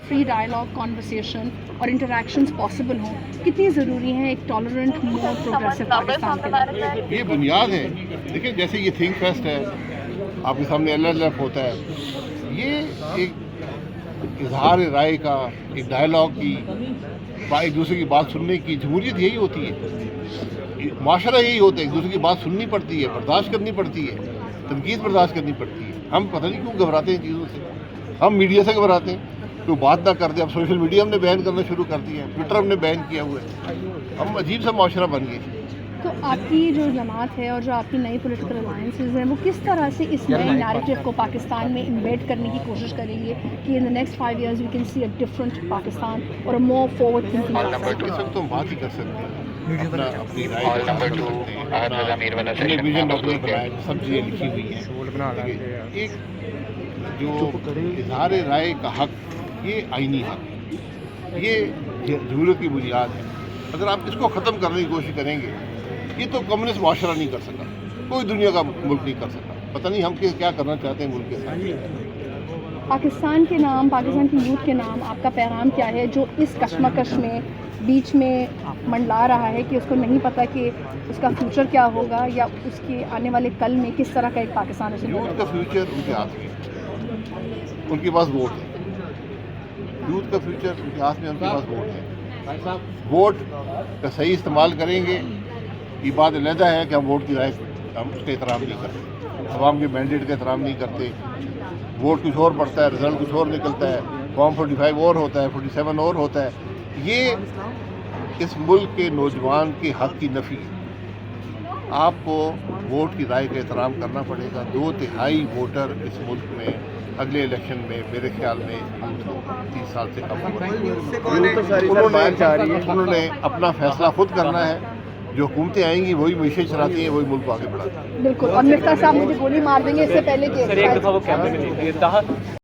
Free dialogue, conversation और interactions possible हों, कितनी ज़रूरी हैं एक टॉलरेंट, मोर प्रोग्रेसिव पाकिस्तान के लिए? ये बुनियाद है। देखिए, जैसे ये थिंक फेस्ट है, आपके सामने LLF होता है, ये एक इजहार राय का, एक डायलॉग की, एक दूसरे की बात सुनने की, जमहूरियत यही होती है, माशरा यही होता है, एक दूसरे की बात सुननी पड़ती है, बर्दाश्त करनी पड़ती है, तनकीद बर्दाश्त करनी पड़ती है। हम पता नहीं क्यों घबराते हैं चीज़ों से, हम मीडिया से घबराते हैं, कोई बात ना कर दे। अब सोशल मीडिया हमने बैन करना शुरू कर दिया है, ट्विटर हमने बैन किया हुआ है, हम अजीब सा माशरा बन गए। तो आपकी जो जमात है और जो आपकी नई पॉलिटिकल अलायंसेस हैं, वो किस तरह से इस नए नैरेटिव को पाकिस्तान में इम्बेड करने की कोशिश करेंगे कि in the next 5 years we can see a different Pakistan और अ मोर फॉरवर्ड थिंकिंग? इस वक्त तो हम बात ही कर सकते हैं, अपनी राय हमने विजन डॉक्यूमेंट बनाया, सब चीज़ें लिखी हुई हैं। एक जो इजहार राय का हक, ये आईनी हक, ये जमहूरियत की बुनियाद है। अगर आप इसको ख़त्म करने की कोशिश करेंगे, ये तो कम्युनिस्ट माशरा नहीं कर सका, कोई दुनिया का मुल्क नहीं कर सका। पता नहीं हम क्या करना चाहते हैं मुल्क के साथ। पाकिस्तान के नाम, पाकिस्तान की यूथ के नाम आपका पैगाम क्या है जो इस कश्मकश में बीच में मंडला रहा है कि उसको नहीं पता कि उसका फ्यूचर क्या होगा या उसके आने वाले कल में किस तरह का एक पाकिस्तान उसे मिलेगा? यूथ का फ्यूचर उनके हाथ में, उनके पास वोट है। यूथ का फ्यूचर उनके हाथ में, उनके पास वोट है। वोट का सही इस्तेमाल करेंगे, ये बात अलहदा है कि हम वोट की राय, हम उसका एहतराम नहीं करते, अवाम के मैंडेट का एहतराम नहीं करते। वोट कुछ और पड़ता है, रिजल्ट कुछ और निकलता है, फॉर्म 45 और होता है, 47 और होता है। ये इस मुल्क के नौजवान के हक़ की नफ़ी है। आपको वोट की राय का एहतराम करना पड़ेगा। 2/3 वोटर इस मुल्क में अगले इलेक्शन में मेरे ख्याल में 30 साल से कम हो रहे हैं। उन्होंने अपना फैसला खुद करना है। जो हुकूमतें आएंगी वही मीशे चलाती हैं, वही मुल्क को आगे बढ़ाती हैं। बिल्कुल। और मिफ्ता साहब मुझे गोली मार देंगे इससे पहले कि